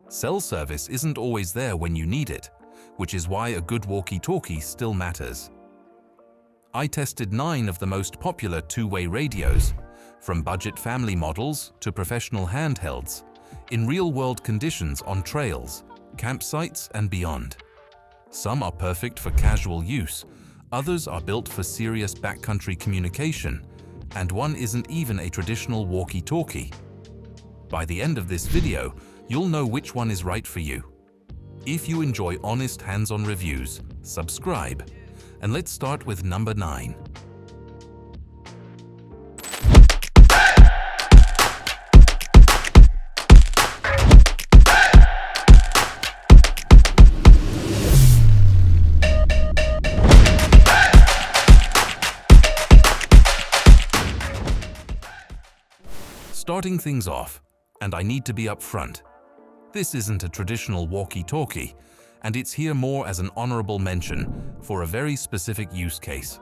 Cell service isn't always there when you need it, which is why a good walkie-talkie still matters. I tested 9 of the most popular two-way radios, from budget family models to professional handhelds, in real-world conditions on trails, campsites, and beyond. Some are perfect for casual use, others are built for serious backcountry communication, and one isn't even a traditional walkie-talkie. By the end of this video, you'll know which one is right for you. If you enjoy honest hands-on reviews, subscribe, and let's start with number 9. Starting things off, and I need to be upfront. This isn't a traditional walkie-talkie, and it's here more as an honorable mention for a very specific use case.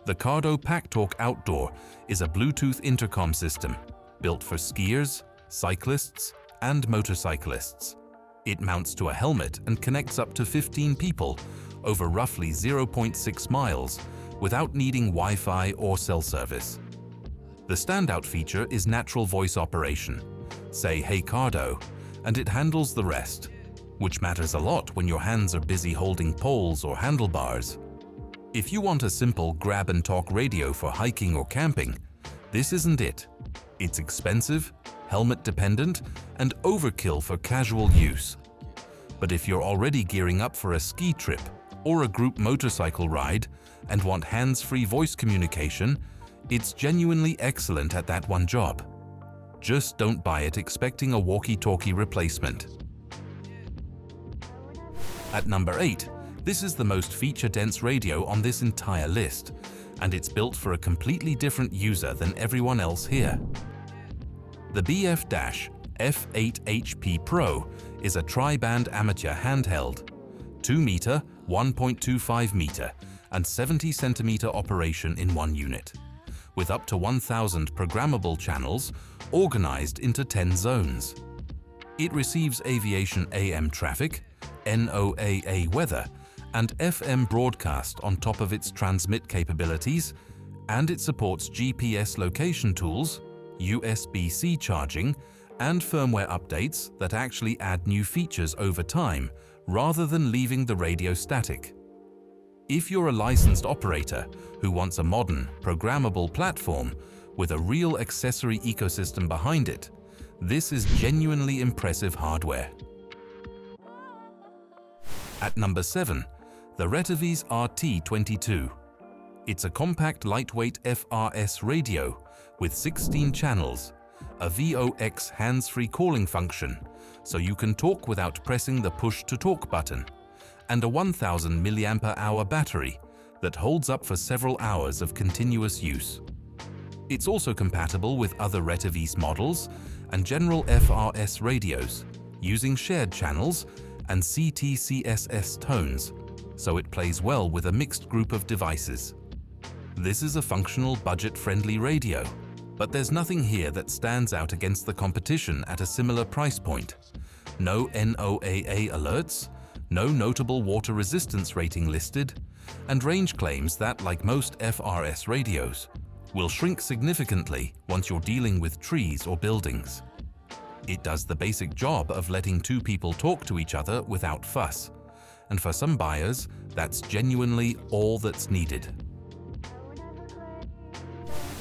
The Cardo PackTalk Outdoor is a Bluetooth intercom system built for skiers, cyclists, and motorcyclists. It mounts to a helmet and connects up to 15 people over roughly 0.6 miles without needing Wi-Fi or cell service. The standout feature is natural voice operation. Say, "Hey Cardo," and it handles the rest, which matters a lot when your hands are busy holding poles or handlebars. If you want a simple grab-and-talk radio for hiking or camping, this isn't it. It's expensive, helmet-dependent, and overkill for casual use. But if you're already gearing up for a ski trip or a group motorcycle ride and want hands-free voice communication, it's genuinely excellent at that one job. Just don't buy it expecting a walkie-talkie replacement. At number 8, this is the most feature-dense radio on this entire list, and it's built for a completely different user than everyone else here. The BF-F8HP Pro is a tri-band amateur handheld, 2 meter, 1.25 meter, and 70 centimeter operation in one unit, with up to 1,000 programmable channels organized into 10 zones. It receives aviation AM traffic, NOAA weather, and FM broadcast on top of its transmit capabilities, and it supports GPS location tools, USB-C charging, and firmware updates that actually add new features over time rather than leaving the radio static. If you're a licensed operator who wants a modern, programmable platform with a real accessory ecosystem behind it, this is genuinely impressive hardware. At number 7, the Retevis RT22. It's a compact, lightweight FRS radio with 16 channels, a VOX hands-free calling function, so you can talk without pressing the push-to-talk button, and a 1000 mAh battery that holds up for several hours of continuous use. It's also compatible with other Retevis models and general FRS radios, using shared channels and CTCSS tones, so it plays well with a mixed group of devices. This is a functional, budget-friendly radio, but there's nothing here that stands out against the competition at a similar price point. No NOAA alerts, no notable water resistance rating listed, and range claims that, like most FRS radios, will shrink significantly once you're dealing with trees or buildings. It does the basic job of letting 2 people talk to each other without fuss, and for some buyers, that's genuinely all that's needed.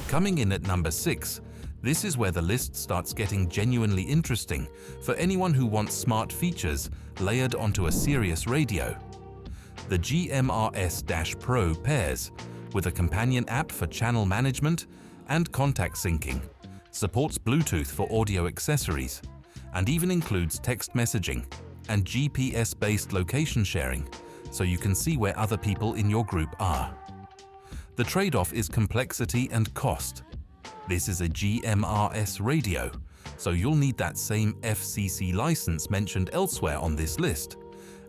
Coming in at number 6, this is where the list starts getting genuinely interesting for anyone who wants smart features layered onto a serious radio. The GMRS-Pro pairs with a companion app for channel management and contact syncing, supports Bluetooth for audio accessories, and even includes text messaging and GPS-based location sharing, so you can see where other people in your group are. The trade-off is complexity and cost. This is a GMRS radio, so you'll need that same FCC license mentioned elsewhere on this list,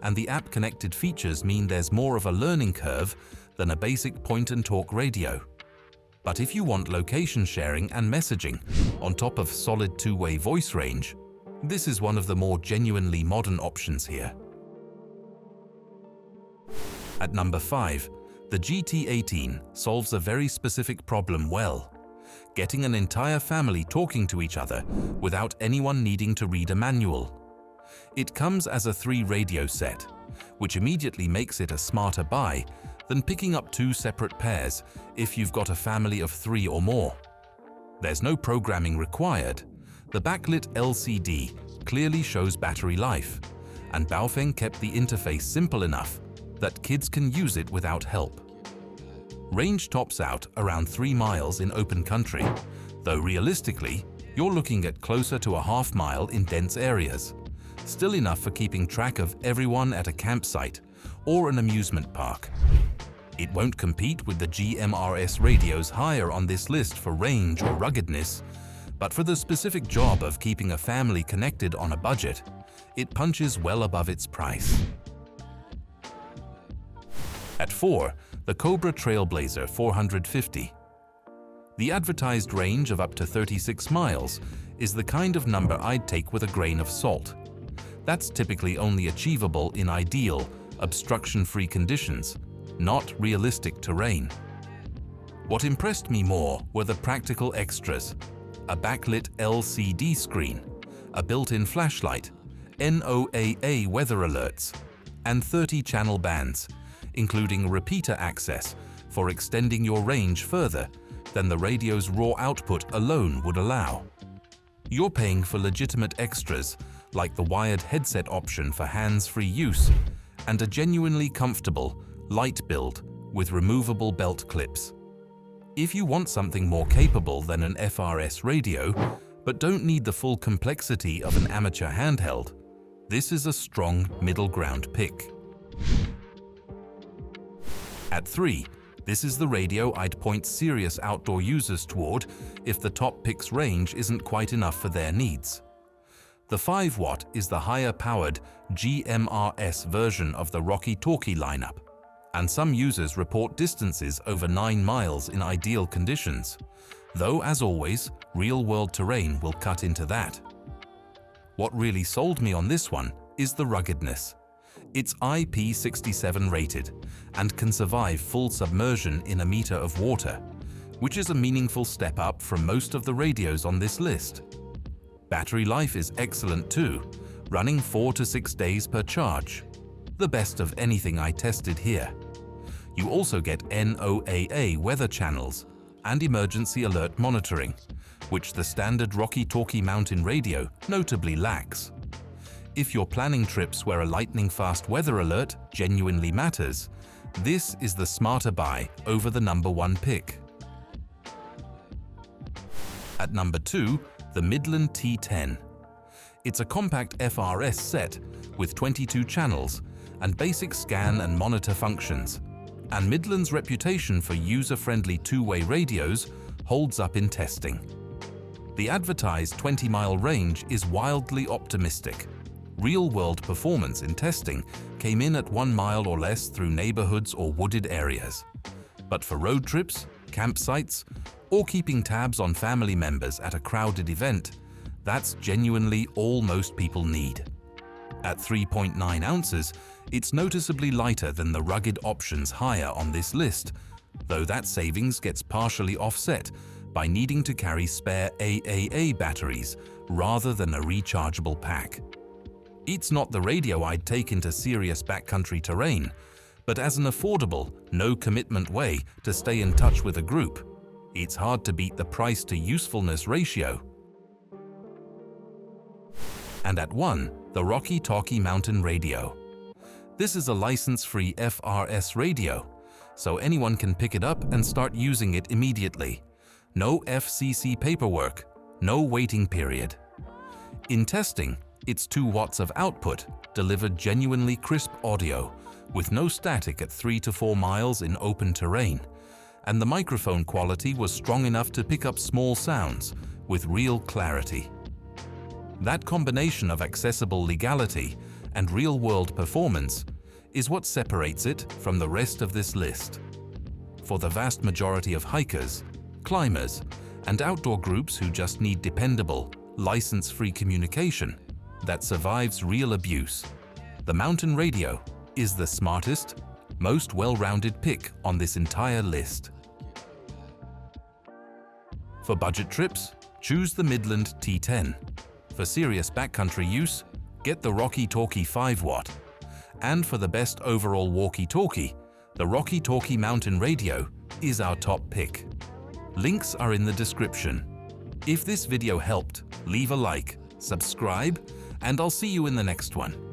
and the app-connected features mean there's more of a learning curve than a basic point-and-talk radio. But if you want location sharing and messaging on top of solid two-way voice range, This is one of the more genuinely modern options here. At number 5, the GT18 solves a very specific problem well: getting an entire family talking to each other without anyone needing to read a manual. It comes as a 3-radio set, which immediately makes it a smarter buy than picking up 2 separate pairs if you've got a family of 3 or more. There's no programming required. The backlit LCD clearly shows battery life, and Baofeng kept the interface simple enough that kids can use it without help. Range tops out around 3 miles in open country, though realistically, you're looking at closer to a half mile in dense areas, still enough for keeping track of everyone at a campsite or an amusement park. It won't compete with the GMRS radios higher on this list for range or ruggedness, but for the specific job of keeping a family connected on a budget, it punches well above its price. At 4, the Cobra Trailblazer 450. The advertised range of up to 36 miles is the kind of number I'd take with a grain of salt. That's typically only achievable in ideal, obstruction-free conditions, not realistic terrain. What impressed me more were the practical extras: a backlit LCD screen, a built-in flashlight, NOAA weather alerts, and 30-channel bands, including repeater access for extending your range further than the radio's raw output alone would allow. You're paying for legitimate extras like the wired headset option for hands-free use and a genuinely comfortable, light build with removable belt clips. If you want something more capable than an FRS radio, but don't need the full complexity of an amateur handheld, this is a strong middle ground pick. At 3, this is the radio I'd point serious outdoor users toward if the top pick's range isn't quite enough for their needs. The 5-watt is the higher-powered GMRS version of the Walkie Talkie lineup, and some users report distances over 9 miles in ideal conditions, though as always, real-world terrain will cut into that. What really sold me on this one is the ruggedness. It's IP67 rated and can survive full submersion in a meter of water, which is a meaningful step up from most of the radios on this list. Battery life is excellent too, running 4 to 6 days per charge, the best of anything I tested here. You also get NOAA weather channels and emergency alert monitoring, which the standard Walkie Talkie mountain radio notably lacks. If you're planning trips where a lightning-fast weather alert genuinely matters, this is the smarter buy over the number 1 pick. At number 2, the Midland T10. It's a compact FRS set with 22 channels and basic scan and monitor functions, and Midland's reputation for user-friendly 2-way radios holds up in testing. The advertised 20-mile range is wildly optimistic. Real-world performance in testing came in at 1 mile or less through neighborhoods or wooded areas. But for road trips, campsites, or keeping tabs on family members at a crowded event, that's genuinely all most people need. At 3.9 ounces, it's noticeably lighter than the rugged options higher on this list, though that savings gets partially offset by needing to carry spare AAA batteries rather than a rechargeable pack. It's not the radio I'd take into serious backcountry terrain, but as an affordable, no-commitment way to stay in touch with a group, it's hard to beat the price-to-usefulness ratio. And at 1, the Walkie Talkie Mountain Radio. This is a license-free FRS radio, so anyone can pick it up and start using it immediately. No FCC paperwork, no waiting period. In testing, it's 2 watts of output delivered genuinely crisp audio with no static at 3 to 4 miles in open terrain, and the microphone quality was strong enough to pick up small sounds with real clarity. That combination of accessible legality and real-world performance is what separates it from the rest of this list. For the vast majority of hikers, climbers, and outdoor groups who just need dependable, license-free communication, that survives real abuse. The Mountain Radio is the smartest, most well-rounded pick on this entire list. For budget trips, choose the Midland T10. For serious backcountry use, get the Walkie Talkie 5-watt. And for the best overall walkie-talkie, the Walkie Talkie Mountain Radio is our top pick. Links are in the description. If this video helped, leave a like, subscribe, and I'll see you in the next one.